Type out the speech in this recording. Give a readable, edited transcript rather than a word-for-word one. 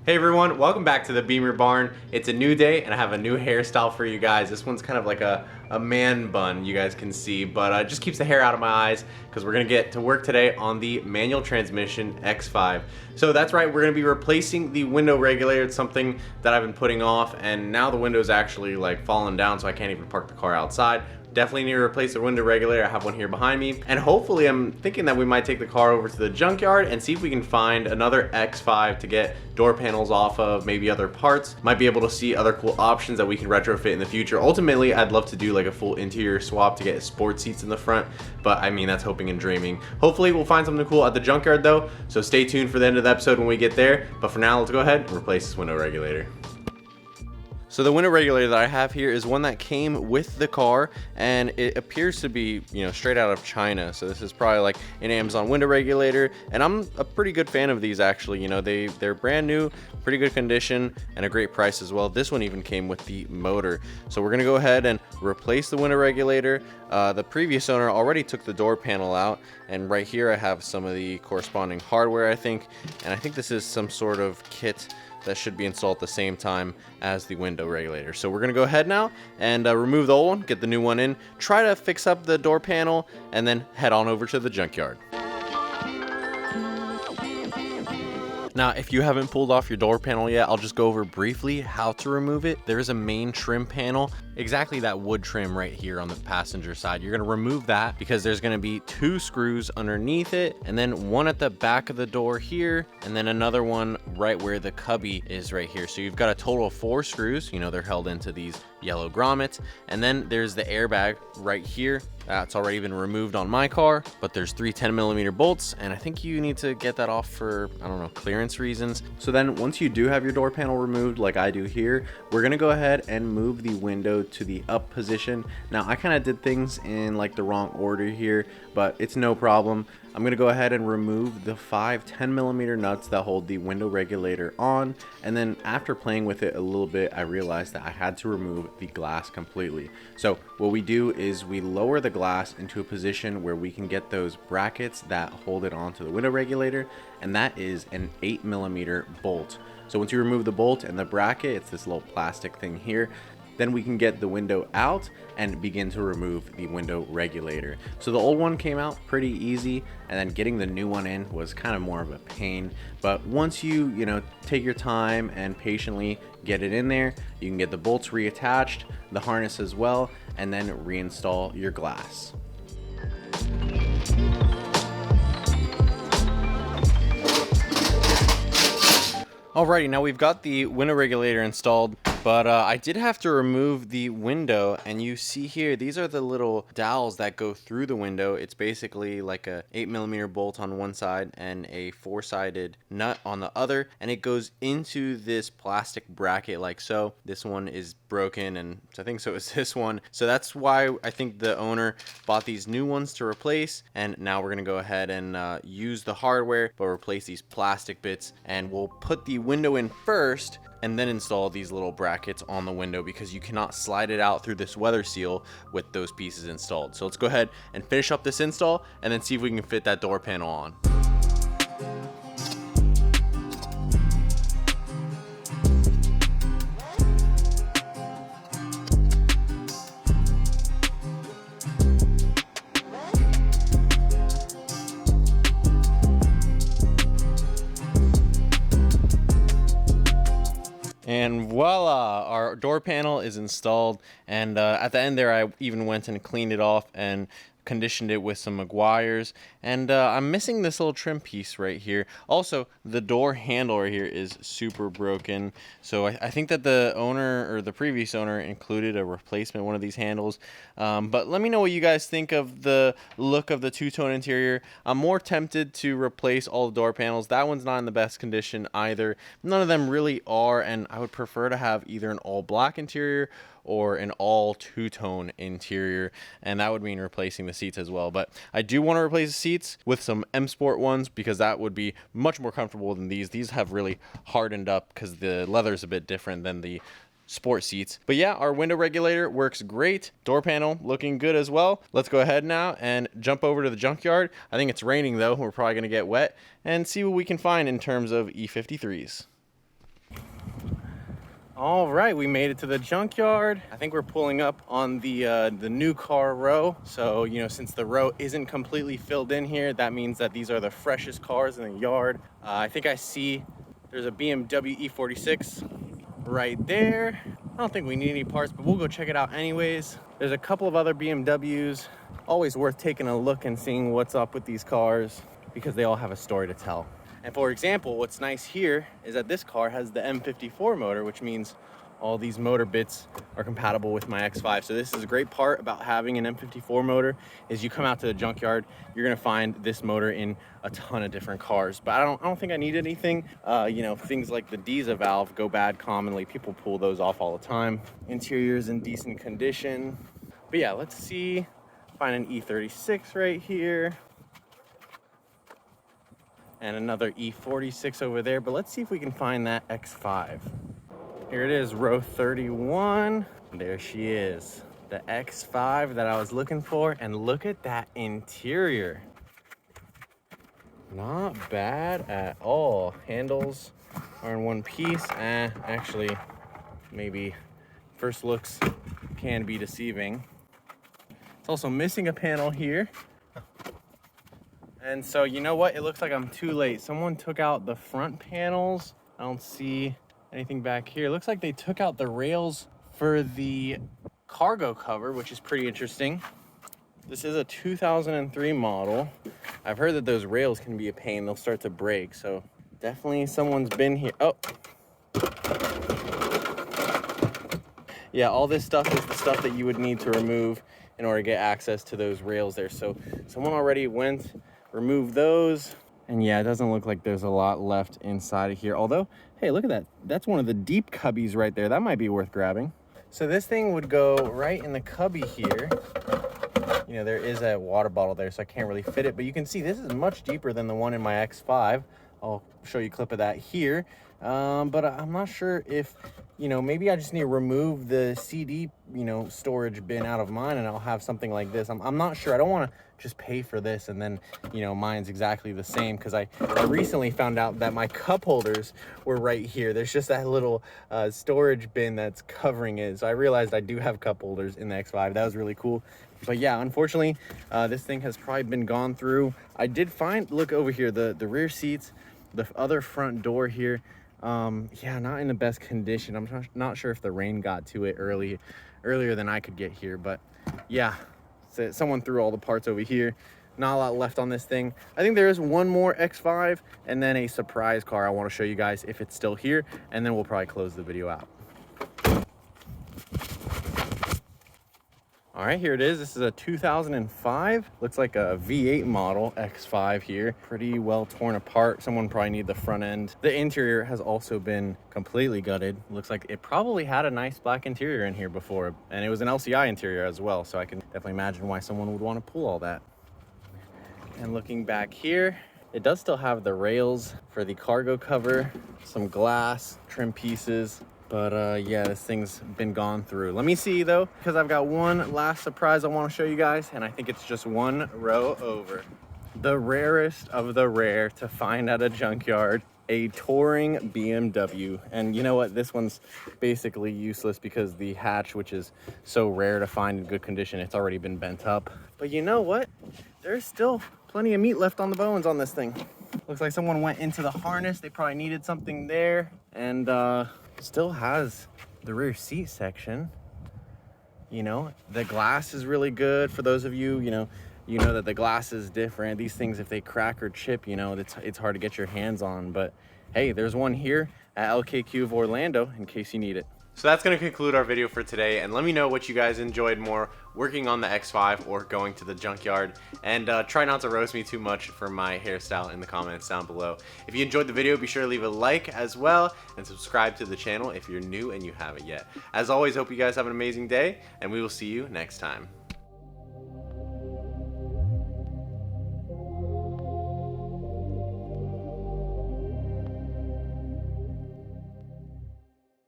Hey everyone, welcome back to the Beamer barn. It's a new day and I have a new hairstyle for you guys. This one's kind of like a man bun, you guys can see, but it just keeps the hair out of my eyes because we're gonna get to work today on the manual transmission X5. So that's right, we're gonna be replacing the window regulator. It's something that I've been putting off, and now the window's actually like fallen down, so I can't even park the car outside. Definitely need to replace the window regulator. I have one here behind me. And hopefully I'm thinking that we might take the car over to the junkyard and see if we can find another X5 to get door panels off of, maybe other parts. Might be able to see other cool options that we can retrofit in the future. Ultimately, I'd love to do like a full interior swap to get sport seats in the front, but I mean, that's hoping and dreaming. Hopefully we'll find something cool at the junkyard though, so stay tuned for the end of the episode when we get there. But for now, let's go ahead and replace this window regulator. So the window regulator that I have here is one that came with the car, and it appears to be, straight out of China. So this is probably like an Amazon window regulator, and I'm a pretty good fan of these actually. They're brand new, pretty good condition, and a great price as well. This one even came with the motor. So we're gonna go ahead and replace the window regulator. The previous owner already took the door panel out, and right here I have some of the corresponding hardware, I think, and I think this is some sort of kit that should be installed at the same time as the window regulator. So we're gonna go ahead now and remove the old one, get the new one in, try to fix up the door panel, and then head on over to the junkyard. Now, if you haven't pulled off your door panel yet, I'll just go over briefly how to remove it. There is a main trim panel, exactly that wood trim right here on the passenger side. You're gonna remove that because there's gonna be 2 screws underneath it, and then one at the back of the door here, and then another one right where the cubby is right here. So you've got a total of 4 screws. They're held into these yellow grommets, and then there's the airbag right here. That's already been removed on my car, but there's 3 10mm bolts, and I think you need to get that off for, I don't know, clearance reasons. So then once you do have your door panel removed, like I do here, we're gonna go ahead and move the window to the up position. Now I kind of did things in like the wrong order here, but it's no problem. I'm gonna go ahead and remove the 5 10mm nuts that hold the window regulator on, and then after playing with it a little bit, I realized that I had to remove the glass completely. So what we do is we lower the glass into a position where we can get those brackets that hold it onto the window regulator, and that is an 8mm bolt. So once you remove the bolt and the bracket, it's this little plastic thing here, then we can get the window out and begin to remove the window regulator. So the old one came out pretty easy, and then getting the new one in was kind of more of a pain. But once you take your time and patiently get it in there, you can get the bolts reattached, the harness as well, and then reinstall your glass. Alrighty, now we've got the window regulator installed, but I did have to remove the window, and you see here, these are the little dowels that go through the window. It's basically like a 8mm bolt on one side and a 4-sided nut on the other, and it goes into this plastic bracket like so. This one is broken, and I think so is this one. So that's why I think the owner bought these new ones to replace, and now we're gonna go ahead and use the hardware, but replace these plastic bits, and we'll put the window in first, and then install these little brackets on the window because you cannot slide it out through this weather seal with those pieces installed. So let's go ahead and finish up this install and then see if we can fit that door panel on. And voila, our door panel is installed, and at the end there I even went and cleaned it off and conditioned it with some Meguiar's, and I'm missing this little trim piece right here. Also, the door handle right here is super broken, so I think that the owner, or the previous owner, included a replacement one of these handles. But let me know what you guys think of the look of the two-tone interior. I'm more tempted to replace all the door panels. That one's not in the best condition either. None of them really are, and I would prefer to have either an all black interior or an all two-tone interior, and that would mean replacing the seats as well. But I do want to replace the seats with some M Sport ones because that would be much more comfortable than these. These have really hardened up because the leather is a bit different than the sport seats. But yeah, our window regulator works great. Door panel looking good as well. Let's go ahead now and jump over to the junkyard. I think it's raining though. We're probably going to get wet, and see what we can find in terms of E53s. All right, we made it to the junkyard. I think we're pulling up on the new car row. So, you know, since the row isn't completely filled in here, that means that these are the freshest cars in the yard. I think I see there's a BMW E46 right there. I don't think we need any parts, but we'll go check it out anyways. There's a couple of other BMWs. Always worth taking a look and seeing what's up with these cars because they all have a story to tell. And for example, what's nice here is that this car has the M54 motor, which means all these motor bits are compatible with my X5. So this is a great part about having an M54 motor is you come out to the junkyard, you're gonna find this motor in a ton of different cars. But I don't think I need anything. You know, things like the diesel valve go bad commonly. People pull those off all the time. Interior's in decent condition. But yeah, let's see, find an E36 right here. And another E46 over there, but let's see if we can find that X5. Here it is, row 31. There she is, the X5 that I was looking for, and look at that interior. Not bad at all. Handles are in one piece. Actually, maybe first looks can be deceiving. It's also missing a panel here. And so, you know what? It looks like I'm too late. Someone took out the front panels. I don't see anything back here. It looks like they took out the rails for the cargo cover, which is pretty interesting. This is a 2003 model. I've heard that those rails can be a pain. They'll start to break. So definitely someone's been here. Oh. Yeah, all this stuff is the stuff that you would need to remove in order to get access to those rails there. So someone already went, remove those, and yeah, it doesn't look like there's a lot left inside of here. Although, hey, look at that. That's one of the deep cubbies right there. That might be worth grabbing. So this thing would go right in the cubby here. You know, there is a water bottle there, so I can't really fit it, but you can see this is much deeper than the one in my X5. I'll show you a clip of that here. But I'm not sure if, you know, maybe I just need to remove the CD, you know, storage bin out of mine and I'll have something like this. I'm not sure. I don't want to just pay for this and then, you know, mine's exactly the same, because I recently found out that my cup holders were right here. There's just that little storage bin that's covering it. So I realized I do have cup holders in the X5. That was really cool. But yeah, unfortunately, this thing has probably been gone through. I did find, look over here, the rear seats, the other front door here. Yeah, not in the best condition. I'm not sure if the rain got to it earlier than I could get here, but yeah, so someone threw all the parts over here. Not a lot left on this thing. I think there is one more X5 and then a surprise car I want to show you guys if it's still here, and then we'll probably close the video out. All right, here it is. This is a 2005. Looks like a V8 model X5 here. Pretty well torn apart. Someone probably need the front end. The interior has also been completely gutted. Looks like it probably had a nice black interior in here before, and it was an LCI interior as well, so I can definitely imagine why someone would want to pull all that. And looking back here, it does still have the rails for the cargo cover, some glass, trim pieces. But yeah, this thing's been gone through. Let me see though, because I've got one last surprise I want to show you guys, and I think it's just one row over. The rarest of the rare to find at a junkyard, a touring BMW. And you know what? This one's basically useless because the hatch, which is so rare to find in good condition, it's already been bent up. But you know what? There's still plenty of meat left on the bones on this thing. Looks like someone went into the harness. They probably needed something there, and still has the rear seat section. You know, the glass is really good. For those of you, you know that the glass is different. These things, if they crack or chip, you know, it's hard to get your hands on. But hey, there's one here at LKQ of Orlando in case you need it. So that's going to conclude our video for today, and let me know what you guys enjoyed more, working on the X5 or going to the junkyard, and try not to roast me too much for my hairstyle in the comments down below. If you enjoyed the video, be sure to leave a like as well, and subscribe to the channel if you're new and you haven't yet. As always, hope you guys have an amazing day, and we will see you next time.